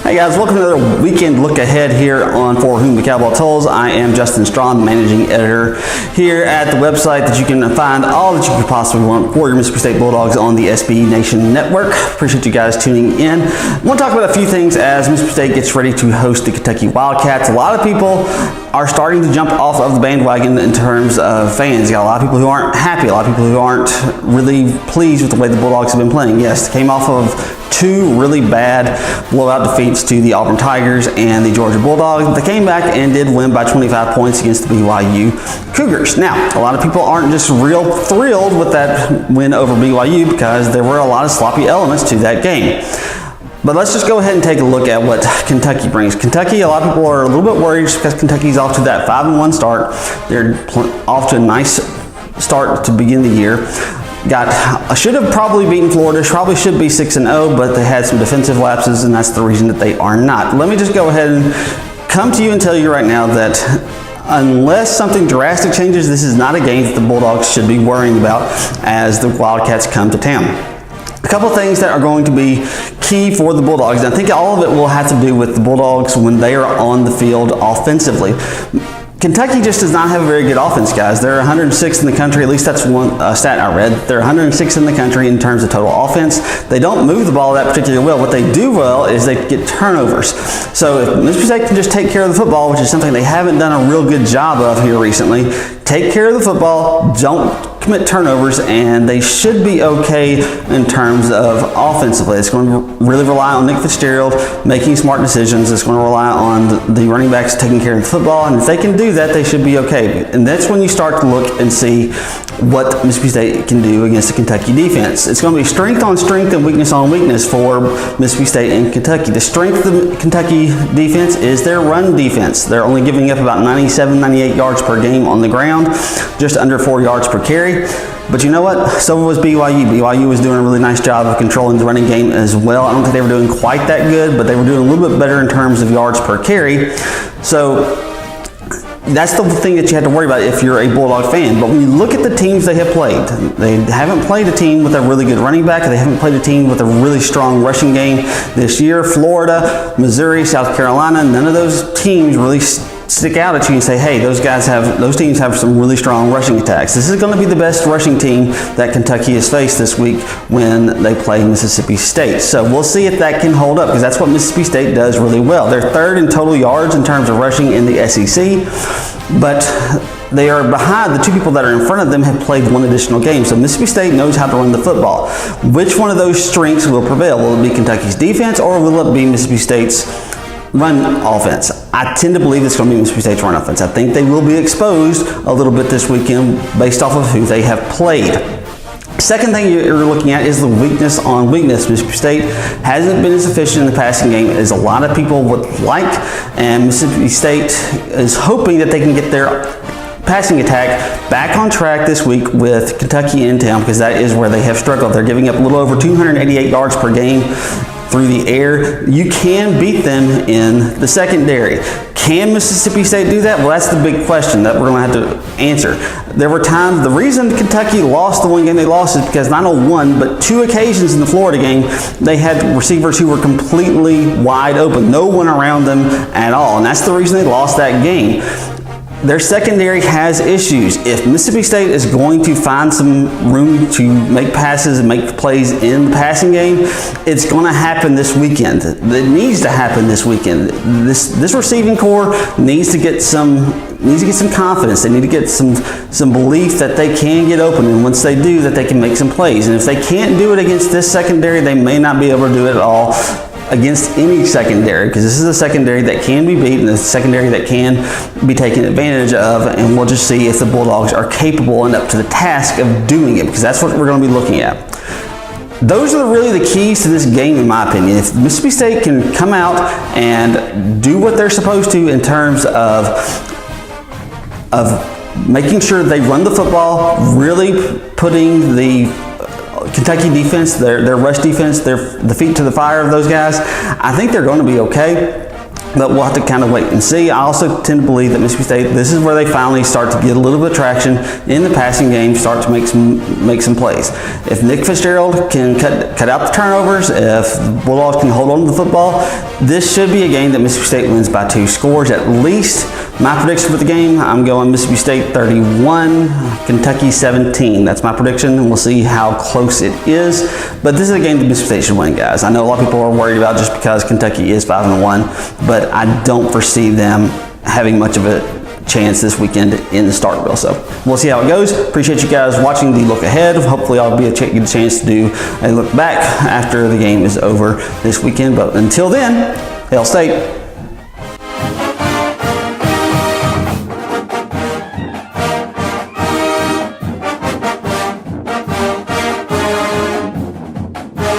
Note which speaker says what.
Speaker 1: Hey guys, welcome to another weekend look ahead here on For Whom the Cowball Tolls. I am Justin Strawn, managing editor here at the website that you can find all that you could possibly want for your Mississippi State Bulldogs on the SB Nation Network. Appreciate you guys tuning in. I want to talk about a few things as Mississippi State gets ready to host the Kentucky Wildcats. A lot of people are starting to jump off of the bandwagon in terms of fans. You got a lot of people who aren't happy, a lot of people who aren't really pleased with the way the Bulldogs have been playing. Yes, they came off of two really bad blowout defeats to the Auburn Tigers and the Georgia Bulldogs. They came back and did win by 25 points against the BYU Cougars. Now, a lot of people aren't just real thrilled with that win over BYU because there were a lot of sloppy elements to that game. But let's just go ahead and take a look at what Kentucky brings. Kentucky, a lot of people are a little bit worried just because Kentucky's off to that 5-1 start. They're off to a nice start to begin the year. Should have probably beaten Florida, probably should be 6-0, but they had some defensive lapses, and that's the reason that they are not. Let me just go ahead and come to you and tell you right now that unless something drastic changes, this is not a game that the Bulldogs should be worrying about as the Wildcats come to town. A couple of things that are going to be key for the Bulldogs, and I think all of it will have to do with the Bulldogs when they are on the field offensively. Kentucky just does not have a very good offense, guys. They're 106th in the country, at least that's one stat I read. They're 106th in the country in terms of total offense. They don't move the ball that particularly well. What they do well is they get turnovers. So if Mississippi State can just take care of the football, which is something they haven't done a real good job of here recently, take care of the football, don't commit turnovers, and they should be okay in terms of offensively. It's going to really rely on Nick Fitzgerald making smart decisions. It's going to rely on the running backs taking care of the football, and if they can do that, they should be okay. And that's when you start to look and see what Mississippi State can do against the Kentucky defense. It's going to be strength on strength and weakness on weakness for Mississippi State and Kentucky. The strength of the Kentucky defense is their run defense. They're only giving up about 97, 98 yards per game on the ground, just under 4 yards per carry. But you know what? So was BYU. BYU was doing a really nice job of controlling the running game as well. I don't think they were doing quite that good, but they were doing a little bit better in terms of yards per carry. So that's the thing that you have to worry about if you're a Bulldog fan. But when you look at the teams they have played, they haven't played a team with a really good running back. They haven't played a team with a really strong rushing game this year. Florida, Missouri, South Carolina, none of those teams really stick out at you and say, hey, those teams have some really strong rushing attacks. This is going to be the best rushing team that Kentucky has faced this week when they play Mississippi State. So we'll see if that can hold up, because that's what Mississippi State does really well. They're third in total yards in terms of rushing in the SEC, but they are behind. The two people that are in front of them have played one additional game. So Mississippi State knows how to run the football. Which one of those strengths will prevail? Will it be Kentucky's defense, or will it be Mississippi State's run offense? I tend to believe it's going to be Mississippi State's run offense. I think they will be exposed a little bit this weekend based off of who they have played. Second thing you're looking at is the weakness on weakness. Mississippi State hasn't been as efficient in the passing game as a lot of people would like, and Mississippi State is hoping that they can get their passing attack back on track this week with Kentucky in town, because that is where they have struggled. They're giving up a little over 288 yards per game through the air. You can beat them in the secondary. Can Mississippi State do that? Well, that's the big question that we're going to have to answer. There were times, the reason Kentucky lost the one game they lost is because not on one, but two occasions in the Florida game, they had receivers who were completely wide open. No one around them at all. And that's the reason they lost that game. Their secondary has issues. If Mississippi State is going to find some room to make passes and make plays in the passing game, it's going to happen this weekend. It needs to happen this weekend. This receiving corps needs to get some confidence. They need to get some belief that they can get open, and once they do, that they can make some plays. And if they can't do it against this secondary, they may not be able to do it at all against any secondary, because this is a secondary that can be beaten, a secondary that can be taken advantage of, and we'll just see if the Bulldogs are capable and up to the task of doing it, because that's what we're going to be looking at. Those are really the keys to this game, in my opinion. If Mississippi State can come out and do what they're supposed to in terms of making sure they run the football, really putting the Kentucky defense, their rush defense, the feet to the fire of those guys, I think they're going to be okay. but we'll have to kind of wait and see. I also tend to believe that Mississippi State, this is where they finally start to get a little bit of traction in the passing game, start to make some plays. If Nick Fitzgerald can cut out the turnovers, if the Bulldogs can hold on to the football, this should be a game that Mississippi State wins by 2 scores at least. My prediction for the game, I'm going Mississippi State 31, Kentucky 17. That's my prediction, and we'll see how close it is. But this is a game that Mississippi State should win, guys. I know a lot of people are worried about just because Kentucky is 5-1, but I don't foresee them having much of a chance this weekend in the Starkville. So we'll see how it goes. Appreciate you guys watching the look ahead. Hopefully I'll get a chance to do a look back after the game is over this weekend. But until then, Hail State.